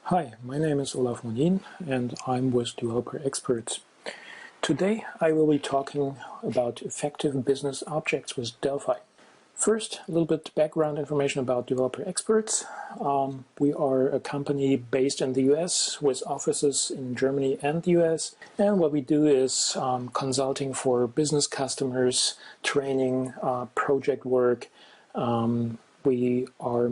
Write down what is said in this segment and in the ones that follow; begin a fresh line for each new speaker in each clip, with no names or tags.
Hi, my name is Olaf Monien and I'm with Developer Experts. Today I will be talking about effective business objects with Delphi. First, a little bit background information about Developer Experts. We are a company based in the US with offices in Germany and the US, and what we do is consulting for business customers, training, project work. We are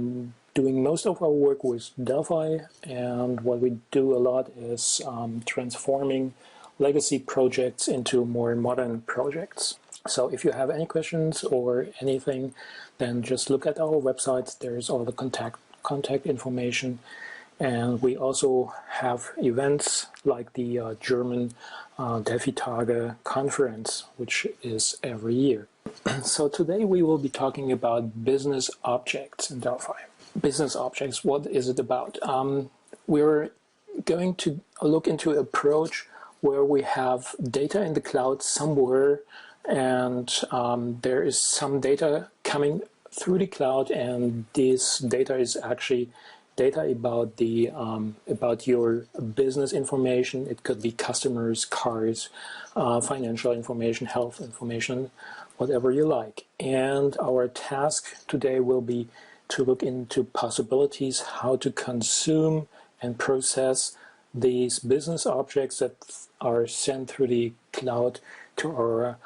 doing most of our work with Delphi, and what we do a lot is transforming legacy projects into more modern projects. So if you have any questions or anything, then just look at our website. There's all the contact information, and we also have events like the German Delphi Tage conference, which is every year. So today we will be talking about business objects in Delphi. Business objects, what is it about? We're going to look into an approach where we have data in the cloud somewhere, and there is some data coming through the cloud, and this data is actually data about the about your business information. It could be customers, cars, financial information, health information, whatever you like. And our task today will be to look into possibilities how to consume and process these business objects that are sent through the cloud to our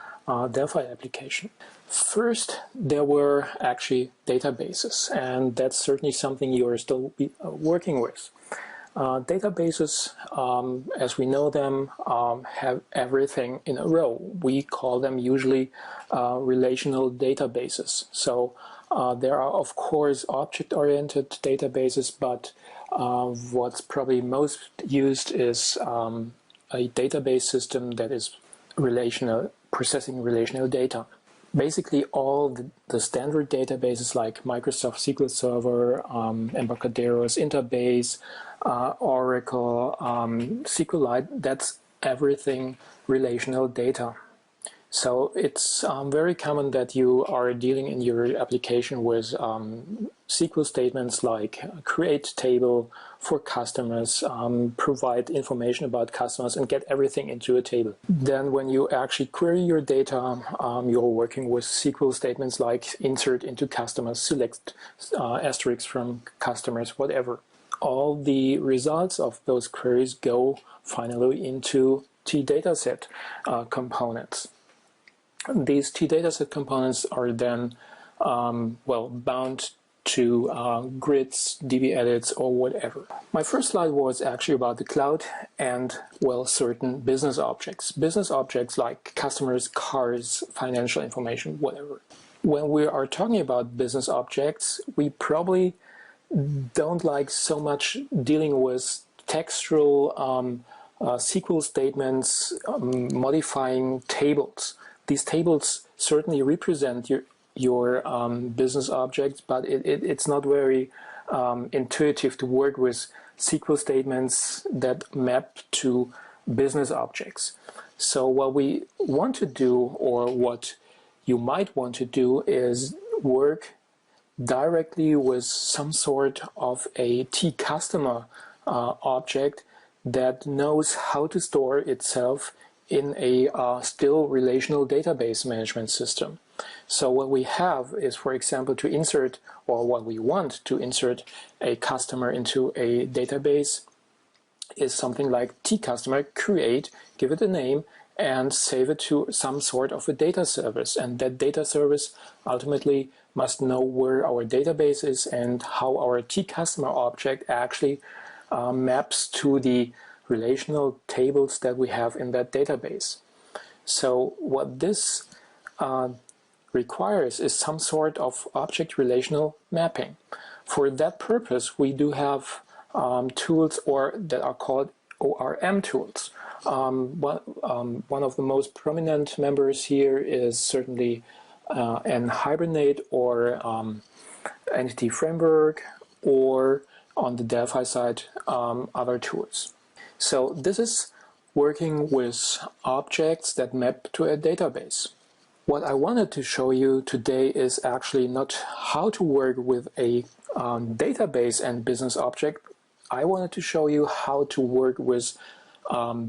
Delphi application. First, there were actually databases, and that's certainly something you are still working with. Databases, as we know them, have everything in a row. We call them usually relational databases. So there are, of course, object-oriented databases, but what's probably most used is a database system that is processing relational data. Basically, all the standard databases like Microsoft SQL Server, Embarcadero's Interbase, Oracle, SQLite, that's everything relational data. So it's very common that you are dealing in your application with SQL statements like create table for customers, provide information about customers, and get everything into a table. Then when you actually query your data, you're working with SQL statements like insert into customers, select asterisks from customers, whatever. All the results of those queries go finally into T-dataset components. These T-dataset components are then bound to grids, DB edits, or whatever. My first slide was actually about the cloud and, certain business objects. Business objects like customers, cars, financial information, whatever. When we are talking about business objects, we probably don't like so much dealing with textual SQL statements, modifying tables. These tables certainly represent your business objects, but it's not very intuitive to work with SQL statements that map to business objects. So what we want to do, or what you might want to do, is work directly with some sort of a T-customer object that knows how to store itself in a still relational database management system. So what we have is, for example, to insert, or what we want to insert a customer into a database is something like T-customer, create, give it a name, and save it to some sort of a data service. And that data service ultimately must know where our database is and how our T-customer object actually maps to the relational tables that we have in that database. So what this requires is some sort of object relational mapping. For that purpose, we do have tools that are called ORM tools. One of the most prominent members here is certainly Hibernate or Entity Framework, or on the Delphi side, other tools. So this is working with objects that map to a database. What I wanted to show you today is actually not how to work with a database and business object I wanted to show you how to work with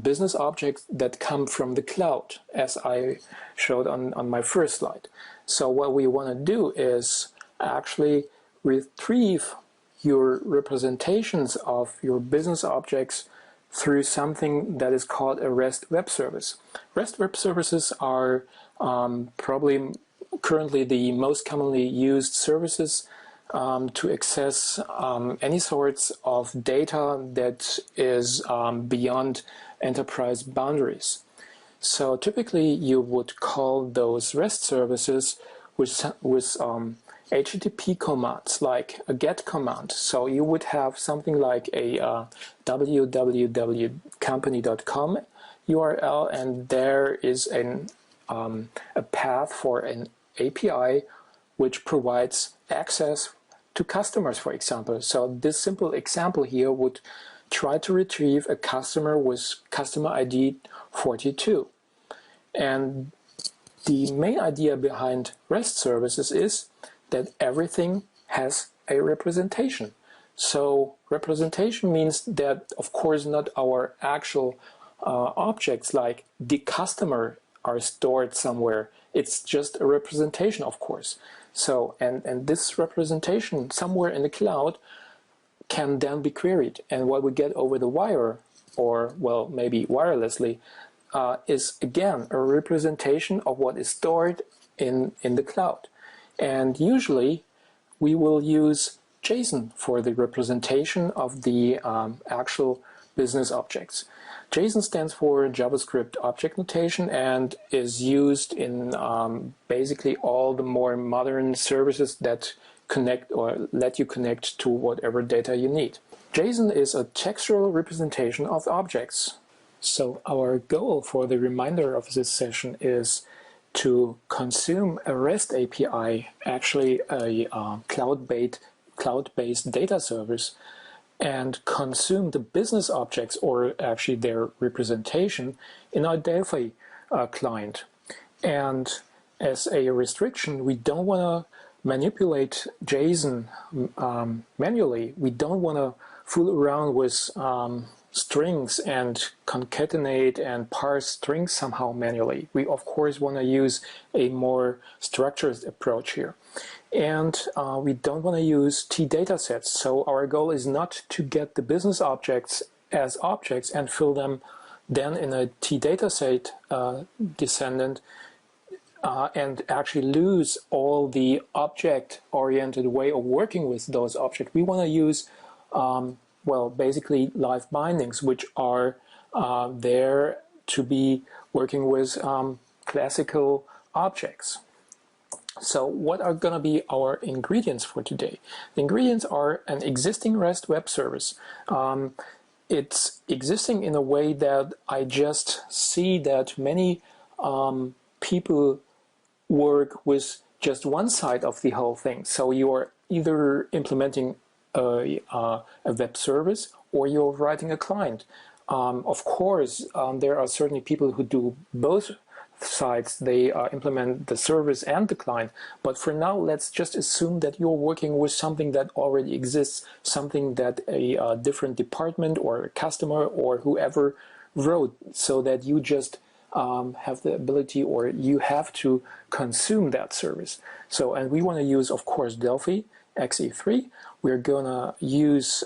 business objects that come from the cloud, as I showed on my first slide. So what we want to do is actually retrieve your representations of your business objects through something that is called a REST web service. REST web services are probably currently the most commonly used services to access any sorts of data that is beyond enterprise boundaries. So typically you would call those REST services with HTTP commands, like a GET command. So you would have something like a www.company.com URL, and there is a path for an API which provides access to customers, for example. So this simple example here would try to retrieve a customer with customer ID 42. And the main idea behind REST services is that everything has a representation. So representation means that, of course, not our actual objects like the customer are stored somewhere. It's just a representation, of course. So, and this representation somewhere in the cloud can then be queried. And what we get over the wire, or, well, maybe wirelessly, is again a representation of what is stored in the cloud. And usually we will use JSON for the representation of the actual business objects. JSON stands for JavaScript Object Notation and is used in basically all the more modern services that connect or let you connect to whatever data you need. JSON is a textual representation of objects. So our goal for the remainder of this session is to consume a REST API, actually a cloud-based data service, and consume the business objects, or actually their representation, in our Delphi client. And as a restriction, we don't want to manipulate JSON manually. We don't want to fool around with strings and concatenate and parse strings somehow manually. We of course want to use a more structured approach here. And we don't want to use T datasets. So our goal is not to get the business objects as objects and fill them then in a T dataset descendant and actually lose all the object-oriented way of working with those objects. We want to use well, basically LiveBindings, which are there to be working with classical objects. So what are going to be our ingredients for today? The ingredients are an existing REST web service. It's existing in a way that I just see that many people work with just one side of the whole thing. So you are either implementing a web service or you're writing a client. Of course, there are certainly people who do both sides. They implement the service and the client. But for now, let's just assume that you're working with something that already exists, something that a different department or a customer or whoever wrote, so that you just have the ability, or you have to consume that service. So, and we want to use, of course, Delphi XE3. We're going to use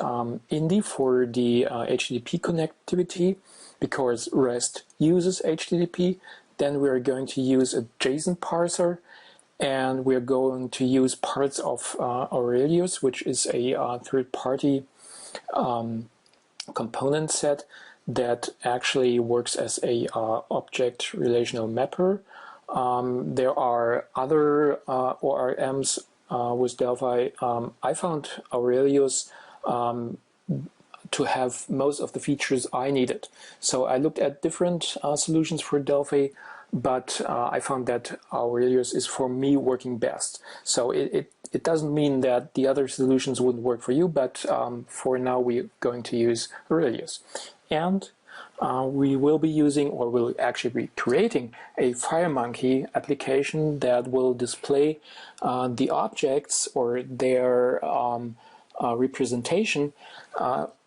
Indy for the HTTP connectivity because REST uses HTTP. Then we're going to use a JSON parser, and we're going to use parts of Aurelius, which is a third-party component set that actually works as a object relational mapper. There are other ORMs with Delphi. I found Aurelius to have most of the features I needed. So I looked at different solutions for Delphi, but I found that Aurelius is for me working best. So it doesn't mean that the other solutions wouldn't work for you, but for now we're going to use Aurelius. And we will be using, or will actually be creating, a FireMonkey application that will display the objects or their representation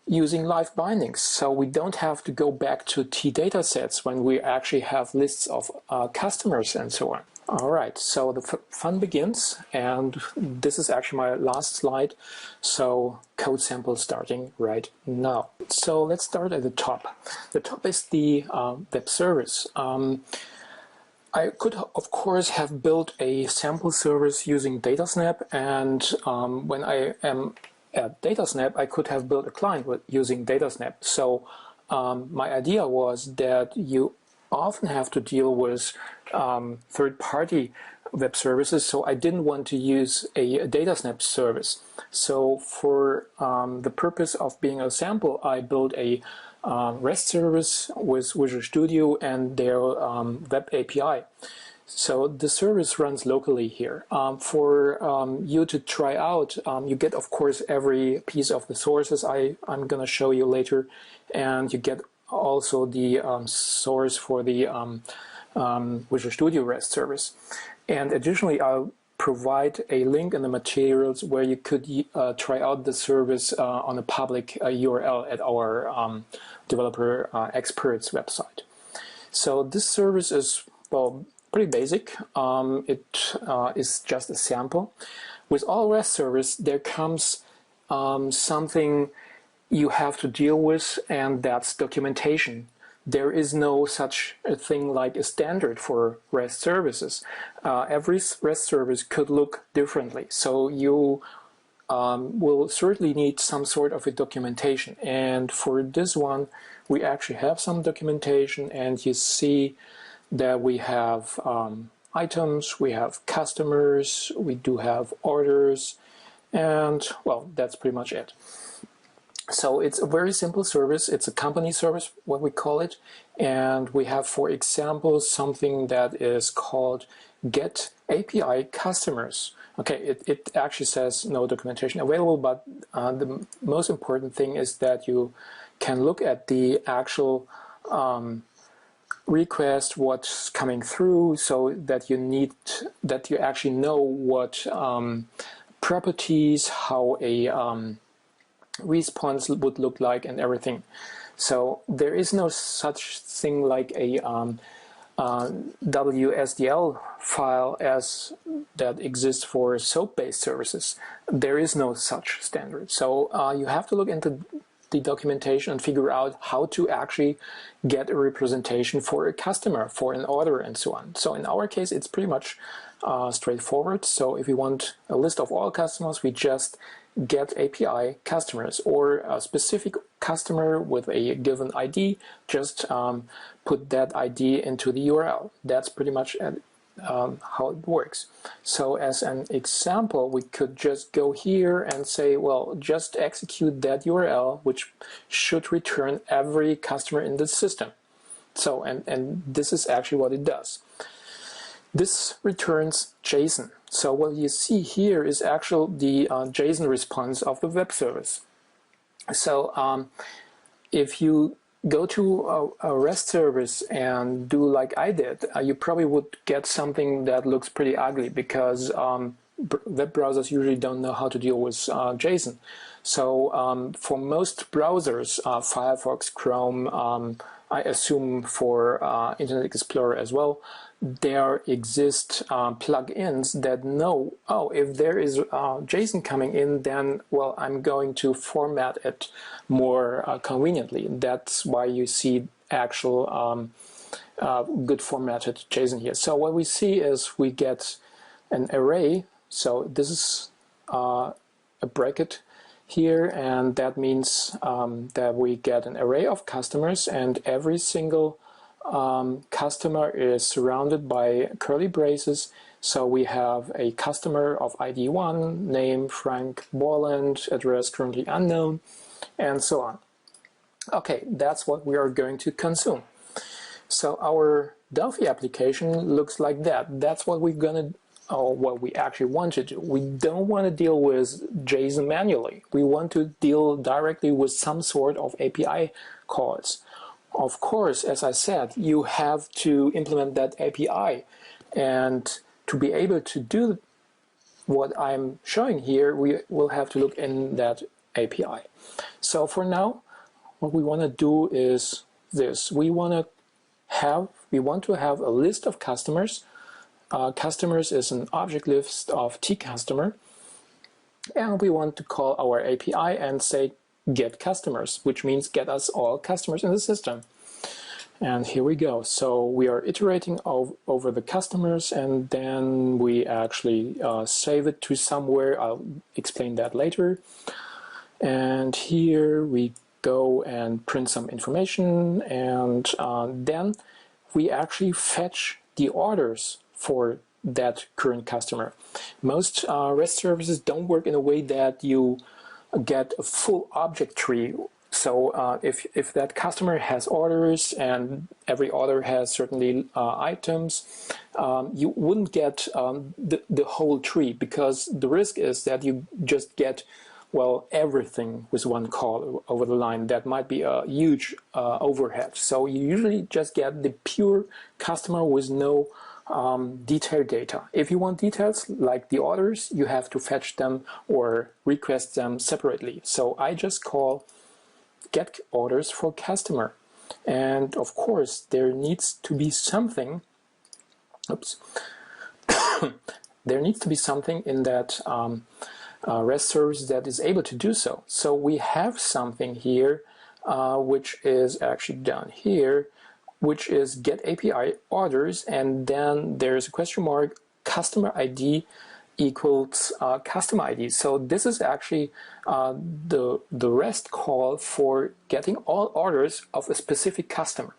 using LiveBindings, so we don't have to go back to T datasets when we actually have lists of customers and so on. Alright, so the fun begins, and this is actually my last slide, so code sample starting right now. So let's start at the top. The top is the web service. I could, of course, have built a sample service using Datasnap, and when I am at Datasnap, I could have built a client using Datasnap. So my idea was that you often have to deal with third-party web services, so I didn't want to use a Datasnap service. So for the purpose of being a sample, I built a REST service with Visual Studio and their web API. So the service runs locally here. For you to try out, you get, of course, every piece of the sources I'm going to show you later, and you get also the source for the Visual Studio REST service. And additionally, I'll provide a link in the materials where you could try out the service on a public URL at our developer experts website. So this service is, well, pretty basic. It is just a sample. With all REST service, there comes something you have to deal with, and that's documentation. There is no such a thing like a standard for REST services. Every REST service could look differently, so you will certainly need some sort of a documentation. And for this one, we actually have some documentation, and you see that we have items, we have customers, we do have orders, and well, that's pretty much it. So it's a very simple service. It's a company service, what we call it. And we have, for example, something that is called Get API Customers. Okay, it actually says no documentation available, but the most important thing is that you can look at the actual request, what's coming through, so that you actually know what properties, how a response would look like, and everything. So there is no such thing like a WSDL file as that exists for SOAP-based services. There is no such standard. So you have to look into the documentation and figure out how to actually get a representation for a customer, for an order, and so on. So in our case, it's pretty much straightforward. So if we want a list of all customers, we just get API customers, or a specific customer with a given ID, just put that ID into the URL. That's pretty much how it works. So as an example, we could just go here and say, well, just execute that URL, which should return every customer in the system. So, and this is actually what it does. This returns JSON. So what you see here is actually the JSON response of the web service. So if you go to a REST service and do like I did, you probably would get something that looks pretty ugly, because web browsers usually don't know how to deal with JSON. So for most browsers, Firefox, Chrome, I assume for Internet Explorer as well, there exist plugins that know, oh, if there is JSON coming in, then, well, I'm going to format it more conveniently. That's why you see actual good formatted JSON here. So what we see is we get an array. So this is a bracket here, and that means that we get an array of customers, and every single customer is surrounded by curly braces. So we have a customer of ID 1, name Frank Borland, address currently unknown, and so on. Okay, that's what we are going to consume. So our Delphi application looks like that. That's what we're gonna, or what we actually want to do. We don't want to deal with JSON manually. We want to deal directly with some sort of API calls. Of course, as I said, you have to implement that API, and to be able to do what I'm showing here, we will have to look in that API. So for now, what we want to do is this. We want to have a list of customers. Customers is an object list of tCustomer, and we want to call our API and say get customers, which means get us all customers in the system. And here we go. So we are iterating over the customers, and then we actually save it to somewhere. I'll explain that later. And here we go and print some information, and then we actually fetch the orders for that current customer. Most REST services don't work in a way that you get a full object tree. So if that customer has orders and every order has certainly items, you wouldn't get the whole tree, because the risk is that you just get, well, everything with one call over the line. That might be a huge overhead. So you usually just get the pure customer with no detailed data. If you want details like the orders, you have to fetch them or request them separately. So I just call get orders for customer. And of course, there needs to be something, there needs to be something in that REST service that is able to do so. So we have something here which is actually down here, which is get API orders, and then there's a question mark, customer ID equals customer ID. So this is actually the REST call for getting all orders of a specific customer.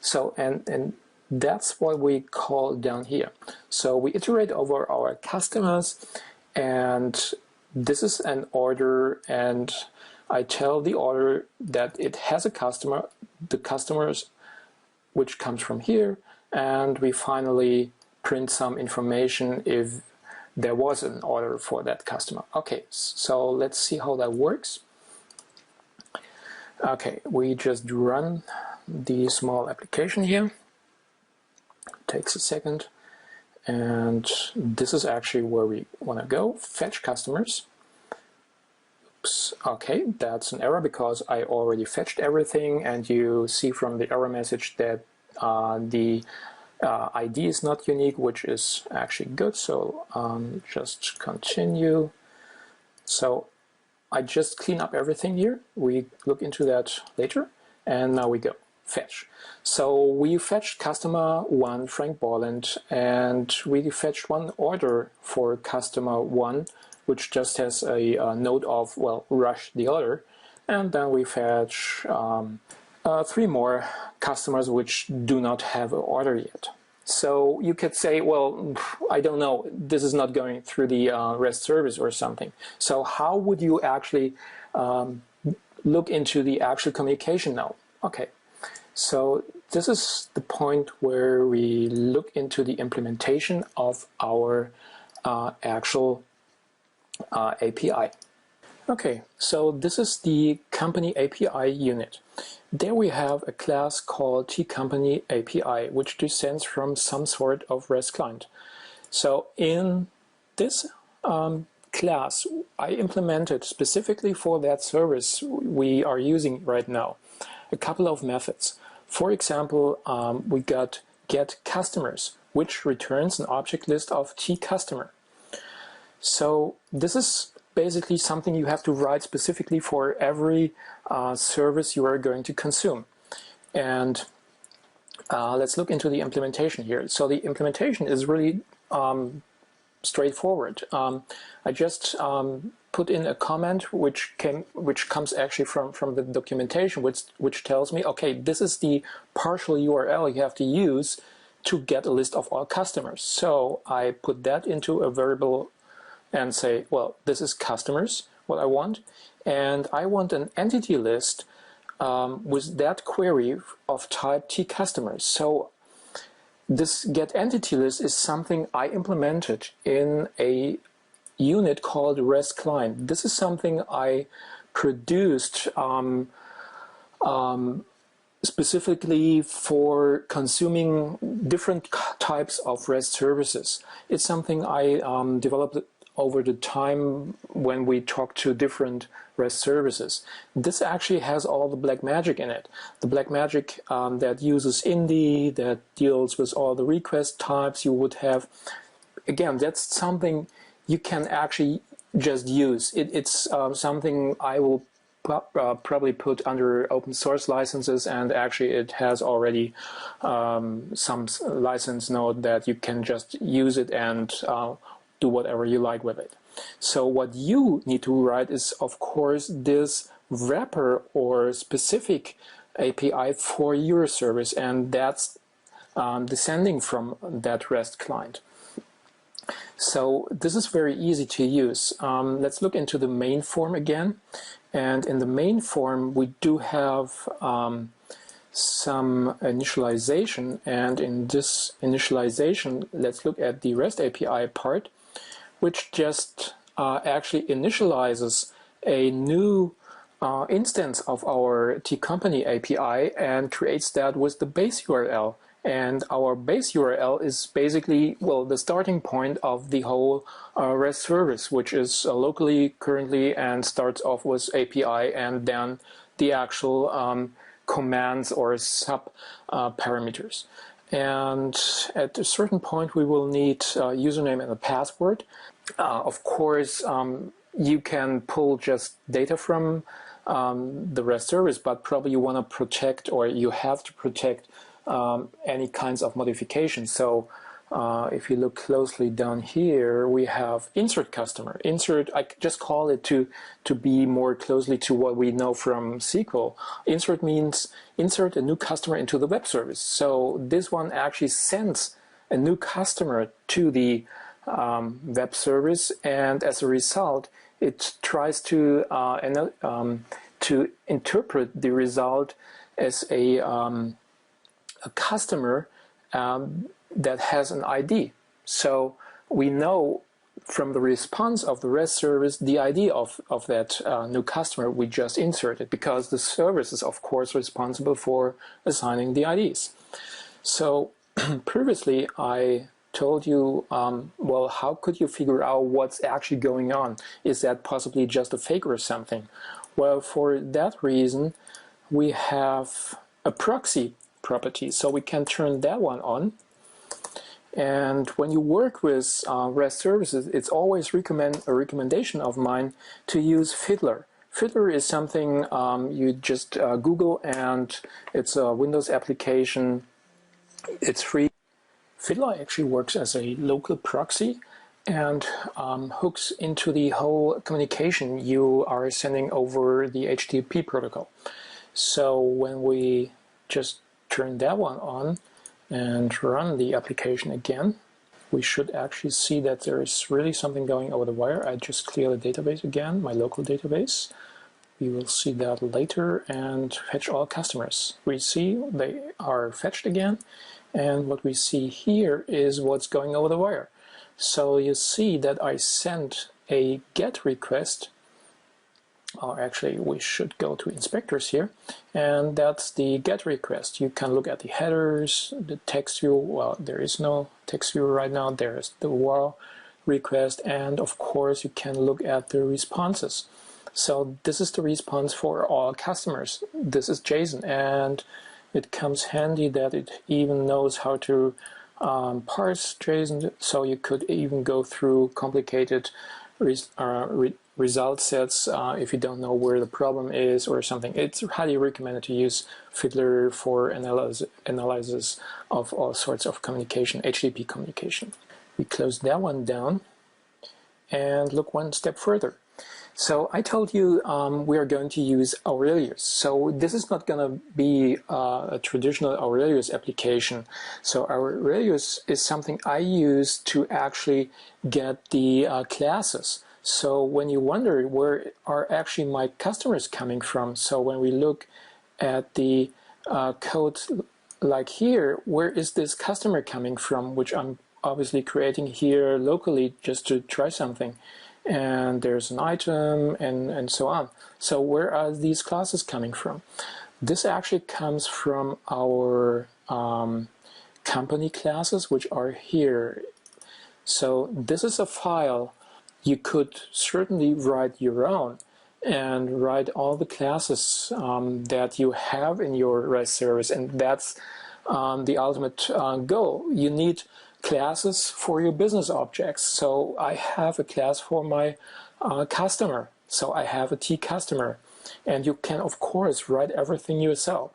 So and that's what we call down here. So we iterate over our customers, and this is an order, and I tell the order that it has a customer, the customers which comes from here, and we finally print some information if there was an order for that customer. Okay, so let's see how that works. Okay, we just run the small application here. Takes a second, and this is actually where we want to go, fetch customers. Oops. Okay, that's an error because I already fetched everything, and you see from the error message that the ID is not unique, which is actually good. So just continue. So I just clean up everything here. We look into that later, and now we go fetch. So we fetched customer 1 Frank Borland, and we fetched one order for customer 1, which just has a note of, well, rush the order, and then we fetch 3 more customers which do not have an order yet. So you could say, well, I don't know, this is not going through the REST service or something. So how would you actually look into the actual communication now? Okay, so this is the point where we look into the implementation of our actual API. Okay, so this is the company API unit. There we have a class called tCompany API, which descends from some sort of REST client. So in this class, I implemented specifically for that service we are using right now a couple of methods. For example, we got get customers, which returns an object list of tCustomer. So this is basically something you have to write specifically for every service you are going to consume. And let's look into the implementation here. So the implementation is really straightforward. I just put in a comment which comes actually from the documentation, which tells me, okay, this is the partial URL you have to use to get a list of all customers. So I put that into a variable and say, well, this is customers, what I want, and I want an entity list with that query of type tCustomers. So this get entity list is something I implemented in a unit called REST client. This is something I produced specifically for consuming different types of REST services. It's something I developed over the time when we talk to different REST services. This actually has all the black magic in it. The black magic that uses Indie, that deals with all the request types you would have. Again, that's something you can actually just use. It's something I will probably put under open source licenses, and actually it has already some license node that you can just use it and do whatever you like with it. So what you need to write is, of course, this wrapper or specific API for your service, and that's descending from that REST client. So this is very easy to use. Let's look into the main form again. And in the main form, we do have some initialization. And in this initialization, let's look at the REST API part, which just actually initializes a new instance of our tCompany API and creates that with the base URL. And our base URL is basically, well, the starting point of the whole REST service, which is locally currently and starts off with API and then the actual commands or sub parameters. And at a certain point, we will need a username and a password. Of course, you can pull just data from the REST service, but probably you want to protect, or you have to protect any kinds of modifications. So if you look closely down here, we have insert customer. Insert, I just call it to be more closely to what we know from SQL. Insert means insert a new customer into the web service. So this one actually sends a new customer to the web service, and as a result, it tries to interpret the result as a customer that has an ID. So we know from the response of the REST service the ID of that new customer we just inserted, because the service is of course responsible for assigning the IDs. So previously I told you, well, how could you figure out what's actually going on? Is that possibly just a fake or something? Well, for that reason, we have a proxy property, so we can turn that one on. And when you work with REST services, it's always a recommendation of mine to use Fiddler. Fiddler is something you just Google, and it's a Windows application. It's free. Fiddler actually works as a local proxy and hooks into the whole communication you are sending over the HTTP protocol. So when we just turn that one on and run the application again, we should actually see that there is really something going over the wire. I just clear the database again, my local database. We will see that later, and fetch all customers. We see they are fetched again, and what we see here is what's going over the wire. So you see that I sent a GET request, or actually we should go to inspectors here, and that's the GET request. You can look at the headers, the text view. Well, there is no text view right now. There's the WAR request, and of course you can look at the responses. So this is the response for all customers. This is JSON, and it comes handy that it even knows how to parse JSON, so you could even go through complicated result sets if you don't know where the problem is or something. It's highly recommended to use Fiddler for analysis of all sorts of communication, HTTP communication. We close that one down and look one step further. So I told you we are going to use Aurelius. So this is not going to be a traditional Aurelius application. So Aurelius is something I use to actually get the classes. So when you wonder where are actually my customers coming from, so when we look at the code like here, where is this customer coming from, which I'm obviously creating here locally just to try something. And there's an item and so on. So where are these classes coming from? This actually comes from our company classes, which are here. So this is a file you could certainly write your own and write all the classes that you have in your REST service, and that's the ultimate goal. You need classes for your business objects. So I have a class for my customer, so I have a T-customer, and you can of course write everything yourself.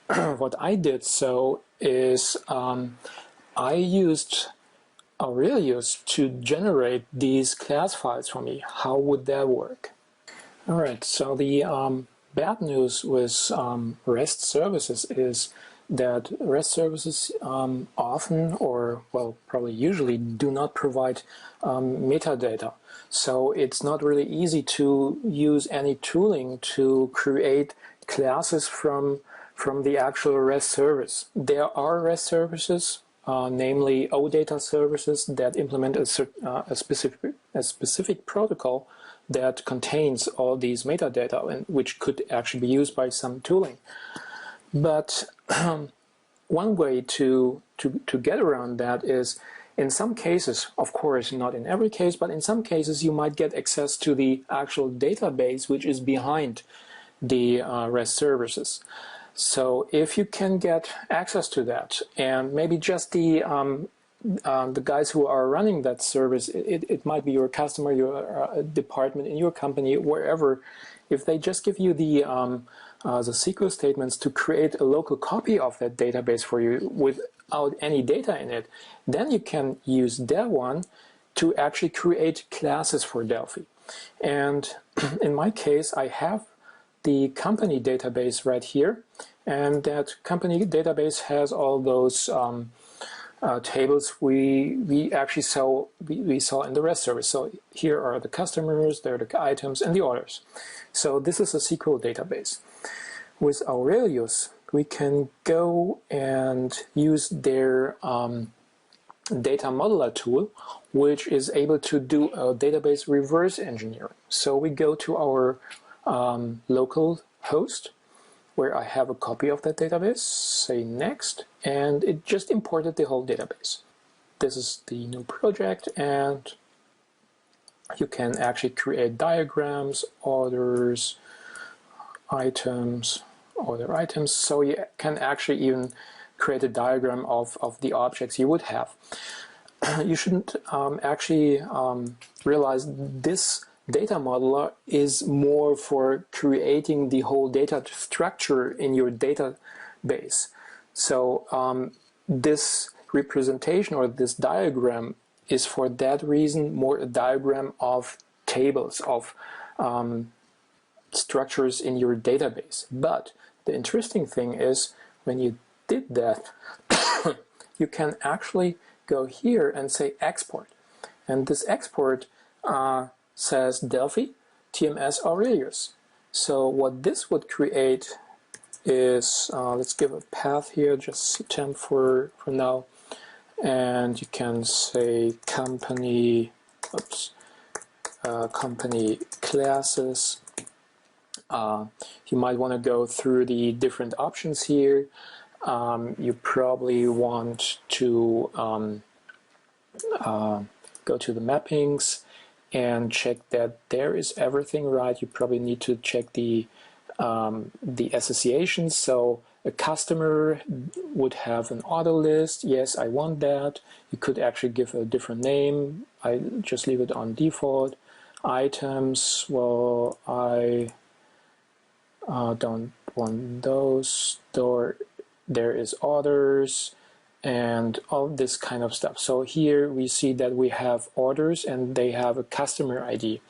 What I did is I used Aurelius to generate these class files for me. How would that work? Alright, so the bad news with REST services is that REST services often, or well, probably usually, do not provide metadata. So it's not really easy to use any tooling to create classes from the actual REST service. There are REST services, namely OData services, that implement a specific protocol that contains all these metadata, and which could actually be used by some tooling. But one way to get around that is, in some cases, of course not in every case, but in some cases you might get access to the actual database which is behind the REST services. So if you can get access to that, and maybe just the guys who are running that service, it might be your customer, your department in your company, wherever, if they just give you the SQL statements to create a local copy of that database for you without any data in it, then you can use that one to actually create classes for Delphi. And in my case, I have the company database right here, and that company database has all those tables we actually saw in the REST service. So here are the customers, there are the items, and the orders. So this is a SQL database. With Aurelius, we can go and use their data modeler tool, which is able to do a database reverse engineering. So we go to our local host, where I have a copy of that database, say next, and it just imported the whole database. This is the new project, and you can actually create diagrams, orders, items, other items, so you can actually even create a diagram of the objects you would have. You shouldn't actually realize this data modeler is more for creating the whole data structure in your database. So this representation or this diagram is for that reason more a diagram of tables, of structures in your database. But the interesting thing is, when you did that, you can actually go here and say export. And this export says Delphi TMS Aurelius. So what this would create is, let's give a path here, just temp for now, and you can say company, company classes. You might want to go through the different options here. You probably want to go to the mappings and check that there is everything right. You probably need to check the associations. So a customer would have an auto list. Yes, I want that. You could actually give a different name. I just leave it on default. Items, well, I don't want those. There is orders and all this kind of stuff. So here we see that we have orders and they have a customer ID,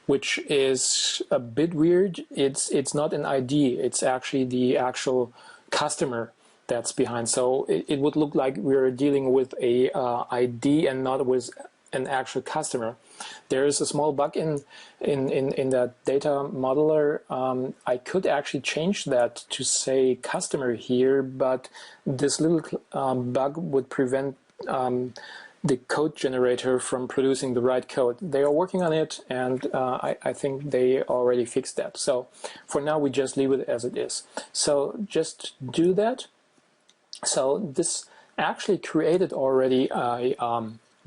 which is a bit weird. It's not an ID, it's actually the actual customer that's behind. So it would look like we're dealing with a ID and not with an actual customer. There is a small bug in that data modeler. I could actually change that to say customer here, but this little bug would prevent the code generator from producing the right code. They are working on it, and I think they already fixed that. So for now, we just leave it as it is. So just do that. So this actually created already a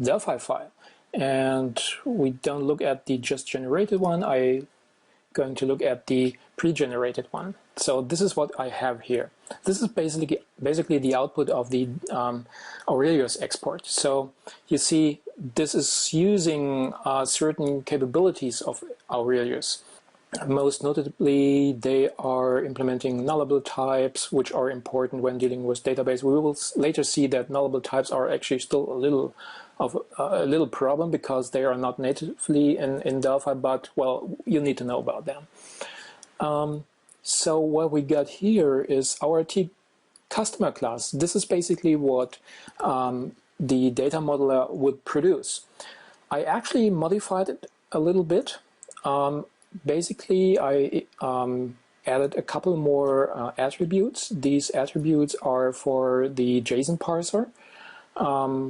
Delphi file. and we don't look at the just generated one. I'm going to look at the pre-generated one. So this is what I have here. This is basically the output of the Aurelius export. So you see, this is using certain capabilities of Aurelius. Most notably, they are implementing nullable types, which are important when dealing with database. We will later see that nullable types are actually still a little problem because they are not natively in Delphi, but well, you need to know about them. So what we got here is our T customer class. This is basically what the data modeler would produce. I actually modified it a little bit. Basically, I added a couple more attributes. These attributes are for the JSON parser.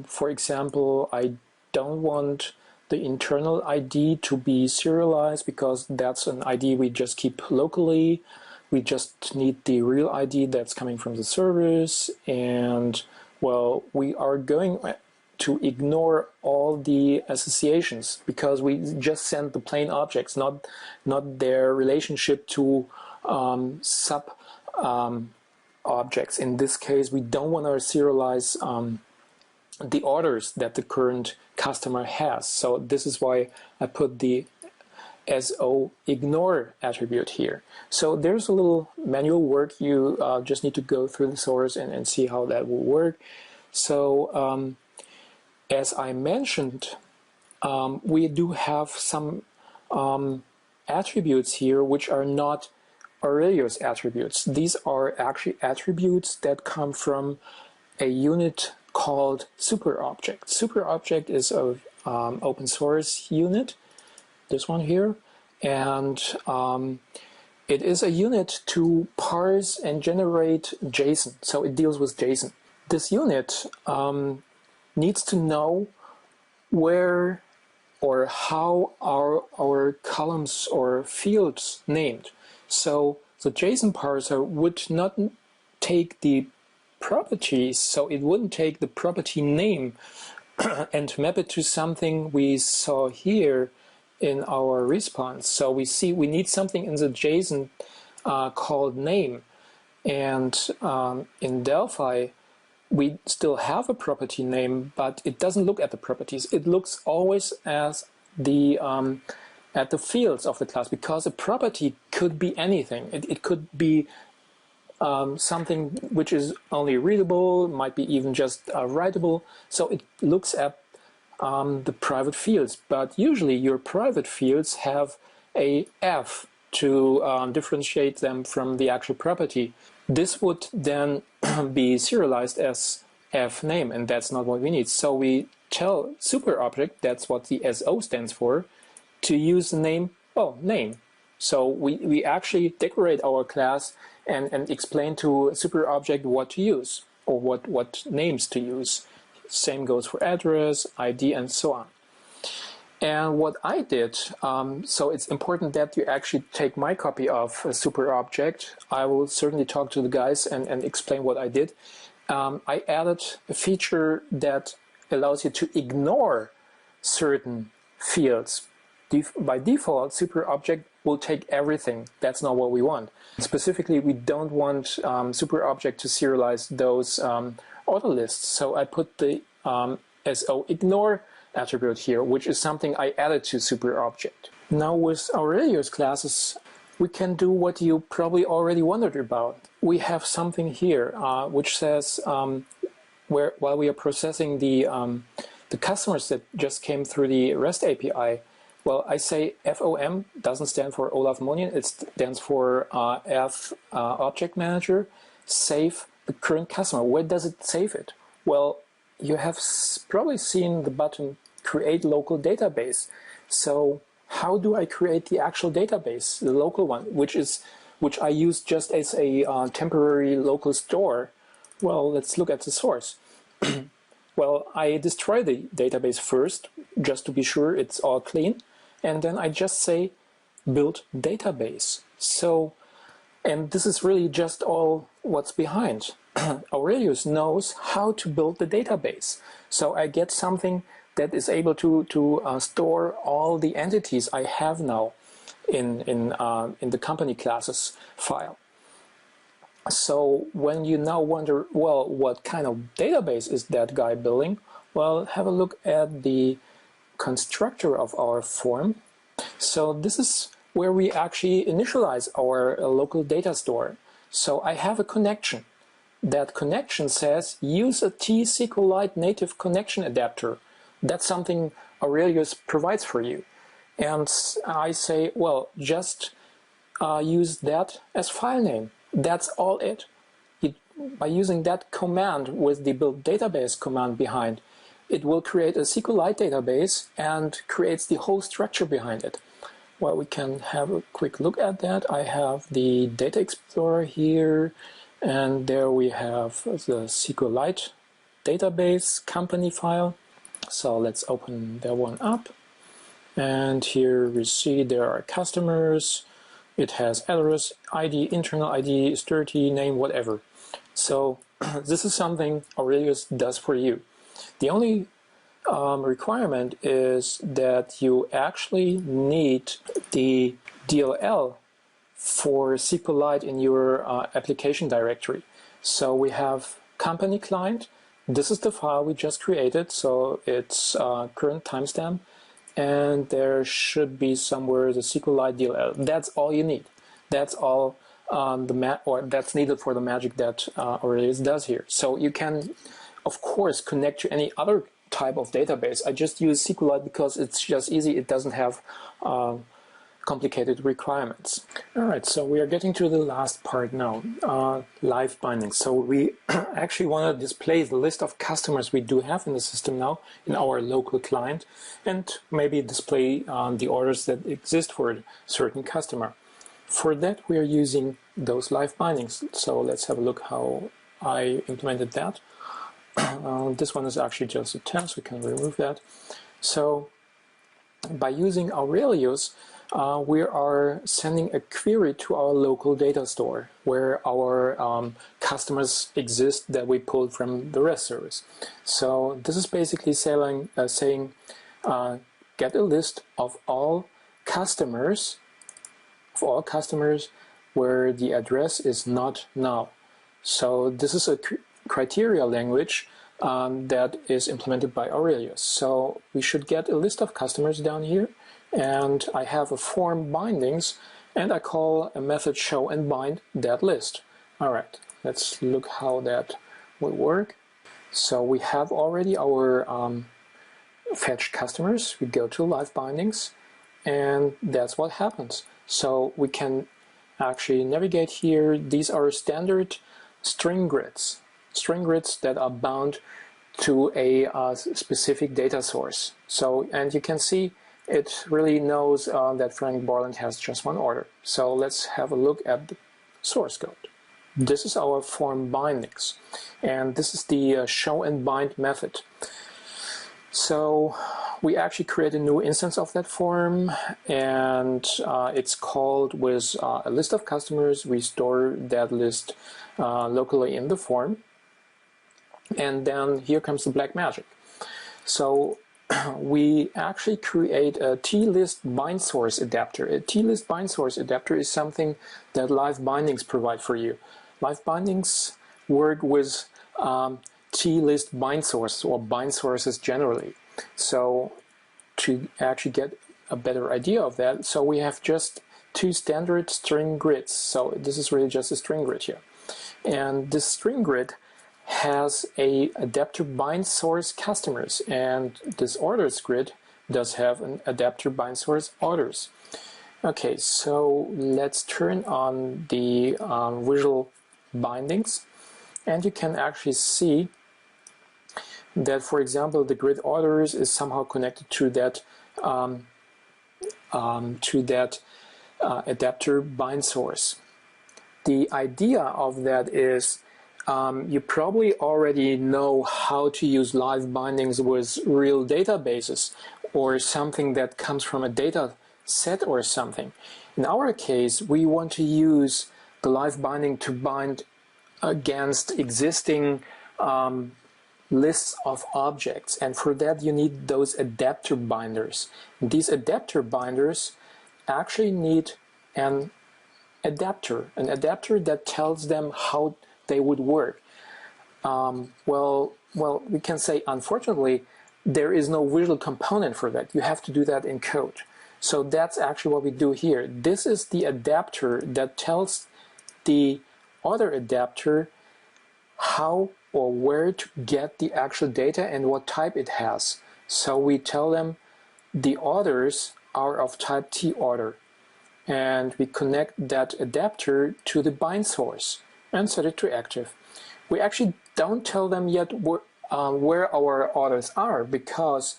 For example, I don't want the internal ID to be serialized because that's an ID we just keep locally. We just need the real ID that's coming from the service, and well, we are going to ignore all the associations because we just send the plain objects, not their relationship to sub objects. In this case, we don't want to serialize the orders that the current customer has. So this is why I put the SO ignore attribute here. So there's a little manual work. You just need to go through the source and see how that will work. So as I mentioned, we do have some attributes here which are not Aurelius attributes. These are actually attributes that come from a unit called SuperObject. SuperObject is an open source unit, this one here, and it is a unit to parse and generate JSON. So it deals with JSON. This unit needs to know where or how are our columns or fields named. So the JSON parser would not take the properties, so it wouldn't take the property name and map it to something we saw here in our response. So we see we need something in the JSON called name, and in Delphi we still have a property name, but it doesn't look at the properties. It looks always as the at the fields of the class, because a property could be anything. It could be something which is only readable, might be even just writable. So it looks at the private fields, but usually your private fields have a F to differentiate them from the actual property. This would then be serialized as F name, and that's not what we need. So we tell SuperObject, that's what the SO stands for, to use the name, name. So we actually decorate our class and explain to SuperObject what to use, or what names to use. Same goes for address, ID, and so on. And what I did, so it's important that you actually take my copy of SuperObject. I will certainly talk to the guys and explain what I did. I added a feature that allows you to ignore certain fields. By default, SuperObject will take everything. That's not what we want. Specifically, we don't want SuperObject to serialize those auto lists. So I put the SO ignore attribute here, which is something I added to SuperObject. Now with Aurelius classes, we can do what you probably already wondered about. We have something here which says while we are processing the customers that just came through the REST API, well, I say FOM doesn't stand for Olaf Monien, it stands for F Object Manager, save the current customer. Where does it save it? Well, you have probably seen the button create local database. So how do I create the actual database, the local one, which I use just as a temporary local store? Well, let's look at the source. Well, I destroy the database first, just to be sure it's all clean, and then I just say build database. So, and this is really just all what's behind. Aurelius knows how to build the database. So I get something that is able to store all the entities I have now in the company classes file. So when you now wonder, well, what kind of database is that guy building? Well, have a look at the constructor of our form. So this is where we actually initialize our local data store. So I have a connection. That connection says use a T-SQLite native connection adapter. That's something Aurelius provides for you. And I say, well, just use that as file name. That's all it. By using that command with the build database command behind, it will create a SQLite database and creates the whole structure behind it. Well, we can have a quick look at that. I have the Data Explorer here, and there we have the SQLite database company file. So let's open that one up. And here we see there are customers. It has address, ID, internal ID, is 30, name, whatever. So this is something Aurelius does for you. The only requirement is that you actually need the DLL for SQLite in your application directory. So we have company client. This is the file we just created, so it's current timestamp, and there should be somewhere the SQLite DLL. That's all you need. That's all that's needed for the magic that Aurelius does here. So you can, of course, connect to any other type of database. I just use SQLite because it's just easy. It doesn't have complicated requirements. All right, so we are getting to the last part now, LiveBindings. So we actually want to display the list of customers we do have in the system now in our local client, and maybe display the orders that exist for a certain customer. For that, we are using those LiveBindings. So let's have a look how I implemented that. This one is actually just a test, we can remove that. So by using Aurelius, we are sending a query to our local data store where our customers exist that we pulled from the REST service. So this is basically saying get a list of all customers where the address is not now. So this is a criteria language that is implemented by Aurelius. So we should get a list of customers down here, and I have a form bindings, and I call a method show and bind that list. All right, let's look how that will work. So we have already our fetch customers. We go to LiveBindings, and that's what happens. So we can actually navigate here. These are standard string grids that are bound to a specific data source. So, and you can see it really knows that Frank Borland has just one order. So let's have a look at the source code. This is our form bindings, and this is the show and bind method. So we actually create a new instance of that form, and it's called with a list of customers. We store that list locally in the form, and then here comes the black magic. So we actually create a TList bind source adapter. A TList bind source adapter is something that LiveBindings provide for you. LiveBindings work with TList bind source or bind sources generally. So to actually get a better idea of that, so we have just two standard string grids. So this is really just a string grid here. And this string grid has a adapter bind source customers, and this orders grid does have an adapter bind source orders. Okay, so let's turn on the visual bindings, and you can actually see that, for example, the grid orders is somehow connected to that adapter bind source. The idea of that is you probably already know how to use LiveBindings with real databases or something that comes from a data set or something. In our case, we want to use the LiveBinding to bind against existing lists of objects, and for that you need those adapter binders. These adapter binders actually need an adapter that tells them how they would work. Well, we can say, unfortunately, there is no visual component for that. You have to do that in code. So that's actually what we do here. This is the adapter that tells the other adapter how or where to get the actual data and what type it has. So we tell them the orders are of type T order, and we connect that adapter to the bind source and set it to active. We actually don't tell them yet where our orders are, because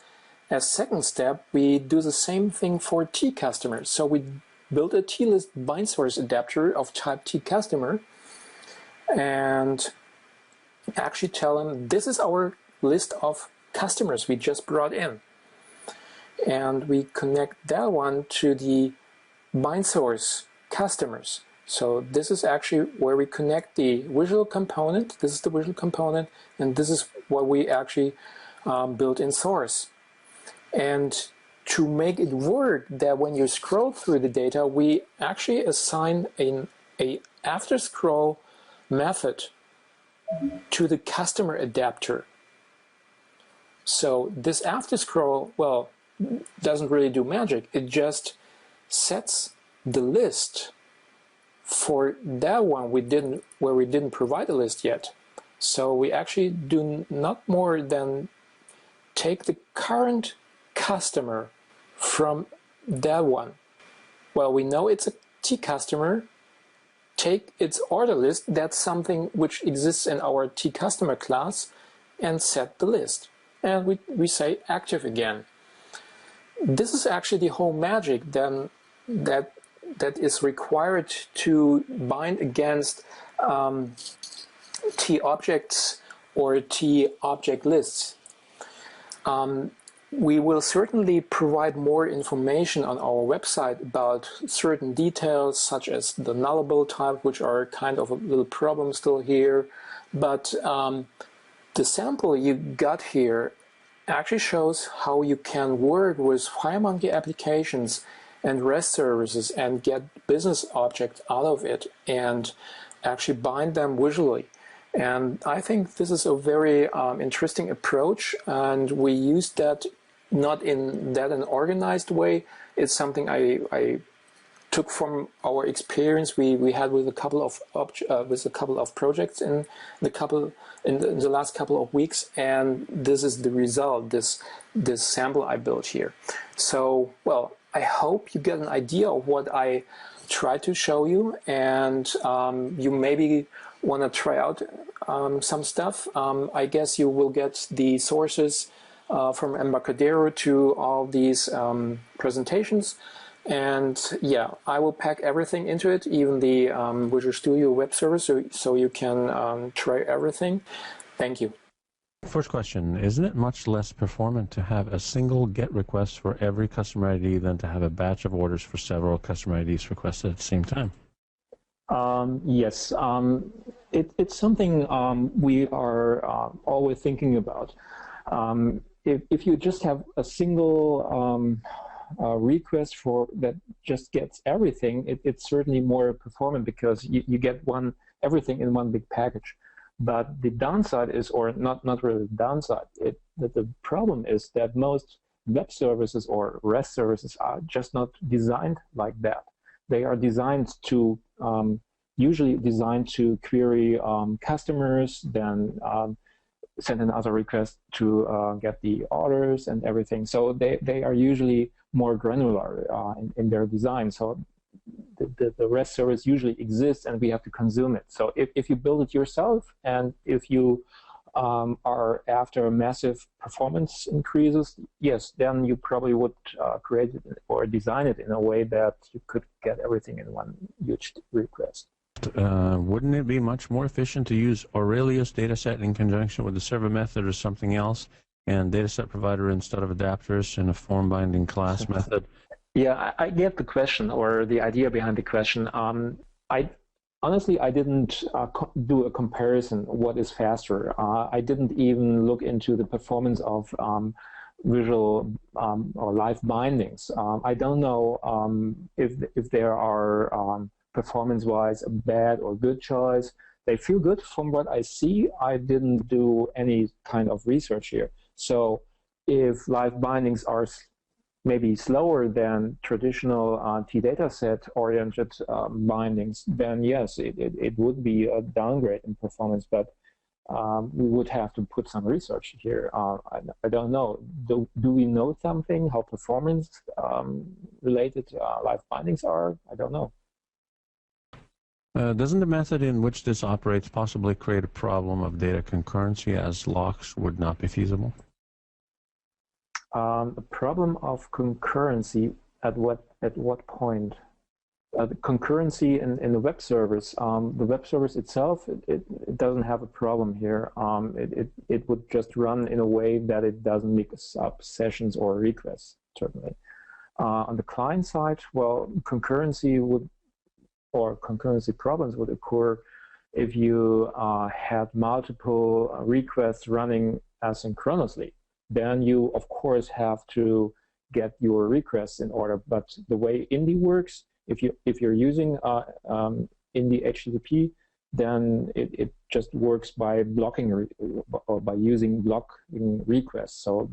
as second step we do the same thing for T customers. So we build a TList bind source adapter of type T customer and actually tell them this is our list of customers we just brought in, and we connect that one to the bind source customers. So this is actually where we connect the visual component. This is the visual component, and this is what we actually built in source. And to make it work, that when you scroll through the data, we actually assign a after scroll method to the customer adapter. So this after scroll, well, doesn't really do magic. It just sets the list for that one where we didn't provide a list yet. So we actually do not more than take the current customer from that one. Well, we know it's a T customer. Take its order list, that's something which exists in our T customer class, and set the list. And we say active again. This is actually the whole magic then that is required to bind against T objects or T object lists. We will certainly provide more information on our website about certain details, such as the nullable type, which are kind of a little problem still here. But the sample you got here actually shows how you can work with FireMonkey applications and REST services and get business objects out of it and actually bind them visually. And I think this is a very interesting approach, and we use that not in that an organized way. It's something I took from our experience we had with a couple of projects in the last couple of weeks, and this is the result. This sample I built here. So, well, I hope you get an idea of what I tried to show you, and you maybe want to try out some stuff. I guess you will get the sources from Embarcadero to all these presentations, and yeah, I will pack everything into it, even the Visual Studio web service, so you can try everything. Thank you.
First question, isn't it much less performant to have a single GET request for every customer ID than to have a batch of orders for several customer IDs requested at the same time?
Yes, it's something we are always thinking about. If you just have a single request for that just gets everything, it's certainly more performant because you get everything in one big package. But the downside is, or not really the downside, the problem is that most web services or REST services are just not designed like that. They are designed to usually designed to query customers, then send another request to get the orders and everything. So they are usually more granular in their design. So the REST service usually exists and we have to consume it. So if you build it yourself, and if you are after massive performance increases, yes, then you probably would create it or design it in a way that you could get everything in one huge request.
Wouldn't it be much more efficient to use Aurelius dataset in conjunction with the server method or something else, and dataset provider instead of adapters in a form binding class method?
Yeah, I get the question, or the idea behind the question. Honestly, I didn't do a comparison. What is faster? I didn't even look into the performance of visual or live bindings. I don't know if there are performance-wise a bad or good choice. They feel good from what I see. I didn't do any kind of research here. So if live bindings are maybe slower than traditional T-dataset oriented bindings, then yes, it would be a downgrade in performance, but we would have to put some research here. I don't know. Do we know something, how performance related live bindings are? I don't know.
Doesn't the method in which this operates possibly create a problem of data concurrency, as locks would not be feasible?
The problem of concurrency at what point? The concurrency in the web servers. The web servers itself, it doesn't have a problem here. It would just run in a way that it doesn't mix up sessions or requests, certainly. On the client side, well, concurrency problems would occur if you had multiple requests running asynchronously. Then you, of course, have to get your requests in order. But the way Indy works, if you're using Indy HTTP, then it just works by blocking or by using blocking requests. So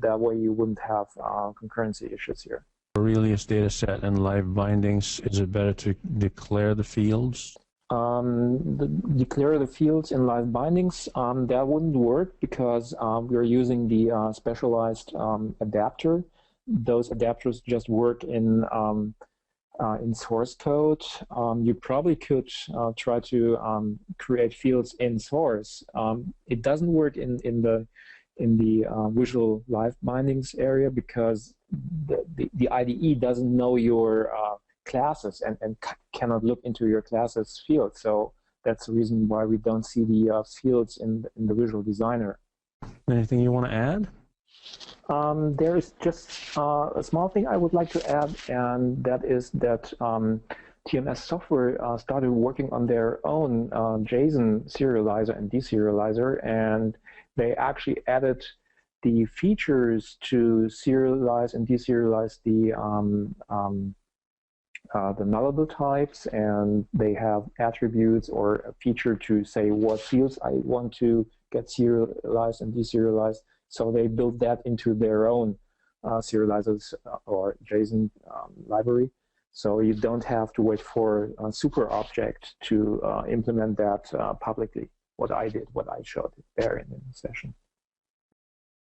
that way you wouldn't have concurrency issues here.
Aurelius dataset and live bindings, is it better to declare the fields?
Declare the fields in live bindings, that wouldn't work because we're using the specialized adapter. Those adapters just work in source code. You probably could try to create fields in source. It doesn't work in the visual live bindings area because the IDE doesn't know your classes and cannot look into your classes field. So that's the reason why we don't see the fields in the Visual Designer.
Anything you want to add?
There is just a small thing I would like to add, and that is that TMS Software started working on their own JSON serializer and deserializer, and they actually added the features to serialize and deserialize the nullable types, and they have attributes or a feature to say what fields I want to get serialized and deserialized. So they built that into their own serializers or JSON library. So you don't have to wait for a super object to implement that publicly. What I did, what I showed there in the session.